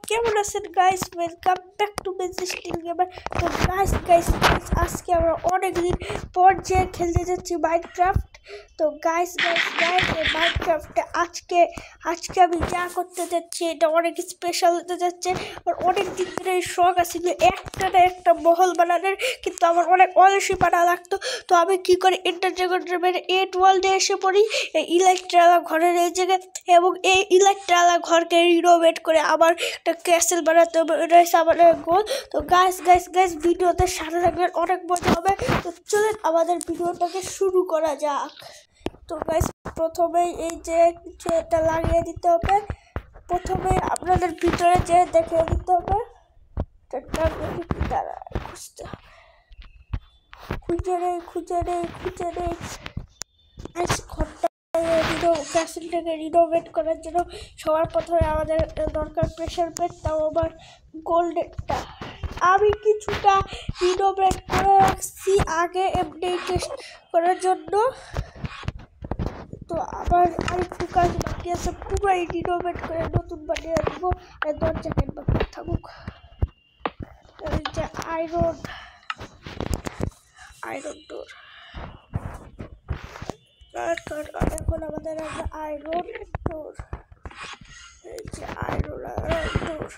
কেমন আছেন guys? Welcome back to Majestic Gamer. তো গাইস আজকে আমরা অনেকদিন পর যে খেলতে যাচ্ছি মাইনক্রাফট। তো গাইস এই মাইনক্রাফটে আজকে আমি যা করতে যাচ্ছি এটা অনেক স্পেশাল হতে যাচ্ছে। আর অনেক দিন ধরে শখ আছে একটা মহল বানানোর, কিন্তু আমার অনেক অলসি পানা লাগতো। তো আমি কি করি, ইন্টারজেগের 8 ওয়ার্ল্ডে এসে পড়ি এই ইলেকট্রালা ঘরের এই জায়গায়, এবং এই ইলেকট্রালা ঘরকে রিনোভেট করে আবার একটা ক্যাসেল বানাতে রয়েছে আমাদের গোল। তো গাইস ভিডিওতে সাথে থাকবেন, অনেক মজা হবে। তো চলেন আমাদের ভিডিওটাকে শুরু করা যাক। তো গাইস প্রথমেই এই যে কিছু এটা লাগিয়ে দিতে হবে। প্রথমে আপনাদের ভিতরে যে দেখে দিতে হবে, খুঁজে নেই ঘরটা ক্যাসেলটাকে রিনোভেট করার জন্য সবার প্রথমে আমাদের দরকার প্রেশার বেড, তাও আবার গোল্ডেনটা। আমি কিছুটা রিনোভেট করে রাখছি আগে এমনি টেস্ট করার জন্য। তো আবার আরেকটু কাজ বাকি আছে, পুরাই রিনোভেট করে নতুন বানিয়ে দেবো। আর দরজা কেটে থাকুক। এই যে আয়রন ডোর, এখন আমাদের আয়রন ডোর, এই যে আয়রন ডোর।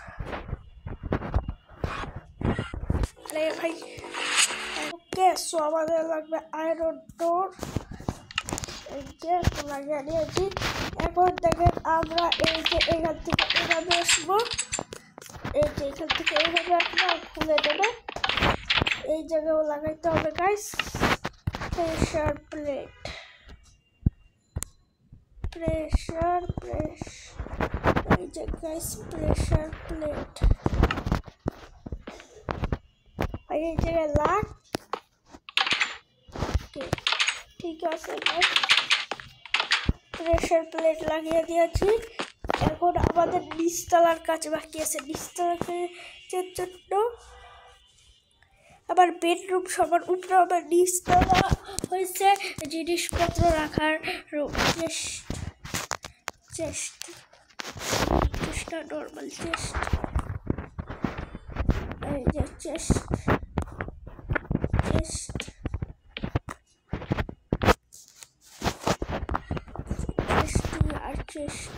আরে ভাই ওকে, সো আমাদের লাগবে আয়রন ডোর। এই যে লাগিয়ে নিয়েছি। এখন দেখেন আমরা এই যে এখান থেকে এভাবে আসবো, এই যে এখান থেকে এইভাবে আসবো, খুলে দেবো। এই জায়গাও লাগাইতে হবে গাইস প্রেশার প্লেট। এই যে গাইস প্রেশার প্লেট, এই জায়গায় লাগ। ঠিক আছে গাইস, প্রেশার প্লেট লাগিয়ে দিয়েছি। এখন আমাদের নিচতলার কাজ বাকি আছে। নিচতলার জন্য আবার বেডরুম সবার উপরে আবার নিচতলা হয়েছে জিনিসপত্র রাখার রুম। চেস্টটা নর্মাল চেস্ট, এই যে চেস্ট আর চেস্ট।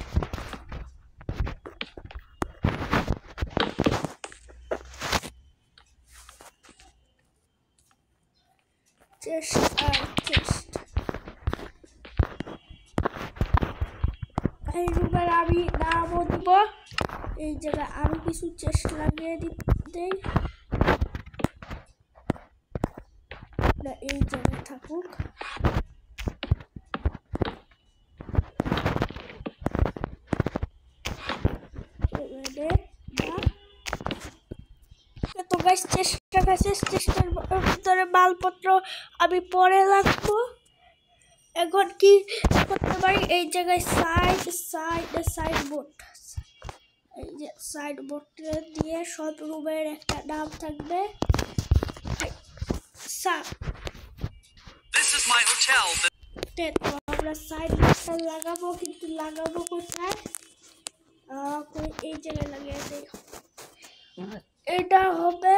এই রুমের আমি নামও দিব। এই জায়গায় আরো কিছু চেস্ট লাগিয়ে দেই না, এই জায়গায় থাকুক। তো গাইস চেষ্টার ভিতরে মালপত্র আমি পরে রাখবো। এখন কি করতে পারি, এই জায়গায় সাইডবোর্ড, এই যে সাইডবোর্ড দিয়ে সব রুমের একটা নাম থাকবে। আমরা সাইডবোর্ডটা লাগাবো, কিন্তু লাগাবো কোথায়? এই জায়গায় লাগিয়ে দেই। এটা হবে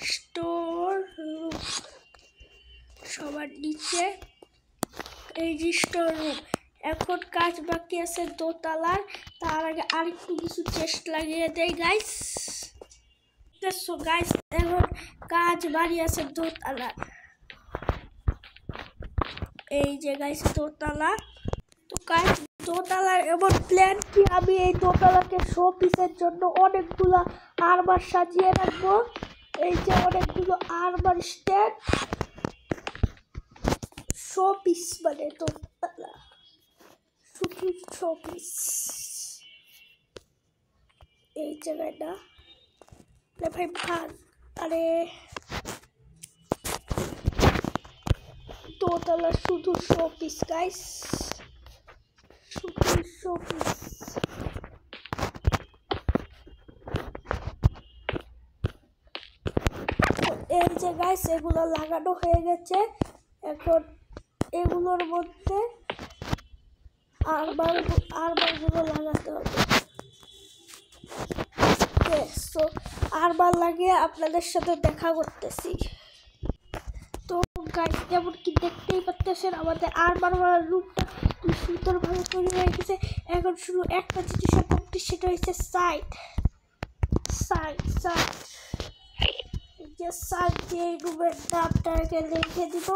স্টোর রুম সবার নিচে, এই যে স্টোর রুম। এখন কাজ বাকি আছে দোতলার, তার আগে আরেকটু কিছু চেস্ট লাগিয়ে দেয় গাইস। এখন কাজ বাড়ি আছে দোতলার, এই যে গাইস দোতলা। তো গাইস দোতলার এমন প্ল্যান কি, আমি এই দোতলাকে শো পিসের জন্য অনেকগুলো আর্মার সাজিয়ে রাখবো। এই যে অনেকগুলো আর্মার স্ট্যান্ড, শো পিস মানে দোতলা শুধু শো পিস। এই জায়গাটা ভাই ভাগ, আরে দোতলা শুধু শো পিস গাইস, শুধু শো পিস। এই যে গাইস এগুলো লাগানো হয়ে গেছে। এখন এগুলোর মধ্যে আরবারগুলো লাগাতে হবে। আরবার লাগিয়ে আপনাদের সাথে দেখা করতেছি। তো গাইস যেমন কি দেখতেই পাচ্ছেন আমাদের আরবার রুমটা কি সুন্দরভাবে তৈরি হয়ে গেছে। এখন শুধু একটা জিনিস করতে, সেটা হচ্ছে সাইড সাইড সাইড যে সাইড দিয়ে রুমের নামটাকে লিখে দিব।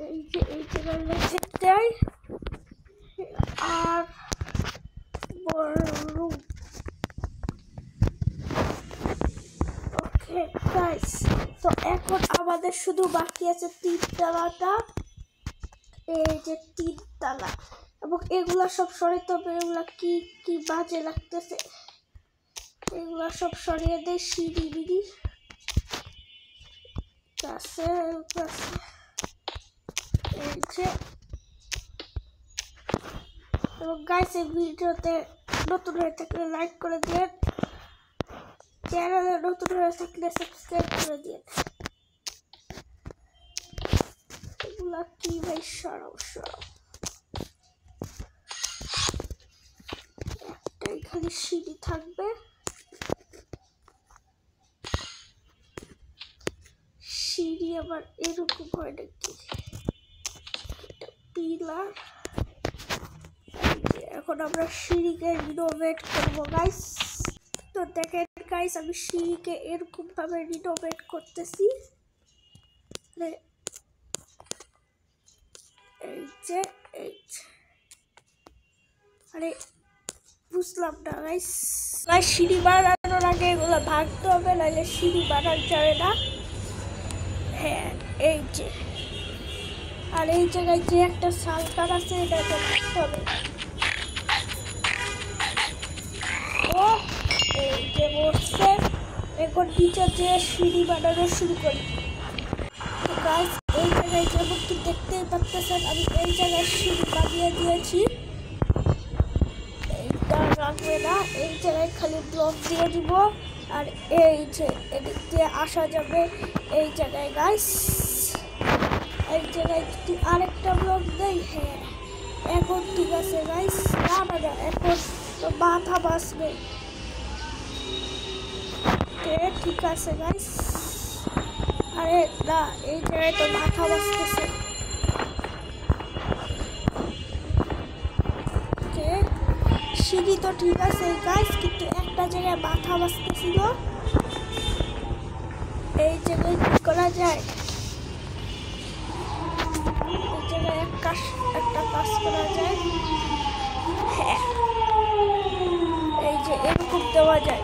এই যে এই জায়গায় লিখে দেয় আর রুম। ওকে গাইস, তো এখন আমাদের শুধু বাকি আছে 3 তলাটা। এই যে 3 তলা, এবং এগুলা সব সরাইতে হবে। এগুলা কি কি বাজে লাগতেছে, এগুলা সব সরিয়ে দেয়। সিঁড়ি বিড়ি আছে এই যে। এবং গাইস এই ভিডিওতে নতুন হয়ে থাকলে লাইক করে দিন, চ্যানেলে নতুন হয়ে থাকলে সাবস্ক্রাইব করে দিন। এগুলা কি ভাই, সরাও সরাও। একটাই খালি সিঁড়ি থাকবে। সিঁড়ি আবার এরকম হয় নাকি, পিলার। এখন আমরা সিঁড়িকে রিনোভেট করবো গাইস। তো দেখেন গাইস, আমি সিঁড়িকে এরকম ভাবে রিনোভেট করতেছি। এই যে আরে বুঝলাম না গাইস। সিঁড়ি বানানোর আগে এগুলো ভাঙতে হবে, নাহলে সিঁড়ি বানানো যাবে না। হ্যাঁ এই যে, আর এই জায়গায় যে একটা সালকার আছে এটাকে ভাঙতে হবে। ও এই যে বসছে, এখন নিচে যে সিঁড়ি বানানো শুরু করি। তো গাইস এই জায়গায় যেমন কি দেখতেই পাচ্ছেন, আমি এই জায়গায় সিঁড়ি বানিয়ে দিয়েছি। এইটা রাখবে না, এই জায়গায় খালি ব্লক দিয়ে দিব। আর এই যে এদিক দিয়ে আসা যাবে এই জায়গায় গাইস। এই জায়গায় যদি আরেকটা ব্লক দেয়, হ্যাঁ এখন ঠিক আছে গাইস। না না না, এখন তো মাথা বাঁচবে। ঠিক আছে গাইস। আরে না, এই জায়গায় তো মাথা বাঁচতেছে। সিঁড়ি তো ঠিক আছে গাইস, কিন্তু একটা জায়গায় মাথা বাঁচতেছিল। এই জায়গায় কি করা যায়, এই জায়গায় একটা কাজ করা যায়। হ্যাঁ এই যে এরকম দেওয়া যায়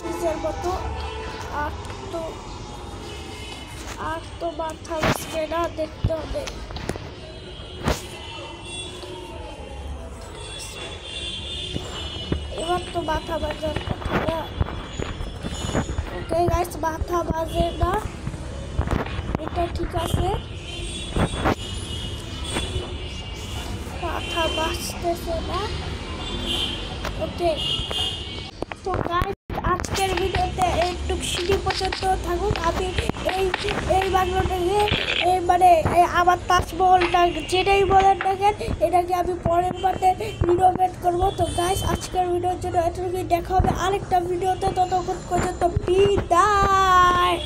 নিজের মতো। আর তো মাথা বাঁচবে না, দেখতে হবে। এবার তো মাথা বাজার কথা না। ওকে গাইস, মাথা বাজে না, এটা ঠিক আছে। মাথা বাজতেছে না। ওকে তো গাইস, আজকের ভিডিওতে এইটুক সিঁড়ি পর্যন্ত থাকুক। আমি এই বাংলাটাকে মানে আমার তাজমহলটা যেটাই বলেন না কেন, এটাকে আমি পরের বারে রিনোভেট করবো। তো গাইস আজকের ভিডিওর জন্য এতটুকুই, দেখা হবে আরেকটা ভিডিওতে। ততক্ষণ পর্যন্ত বিদায়।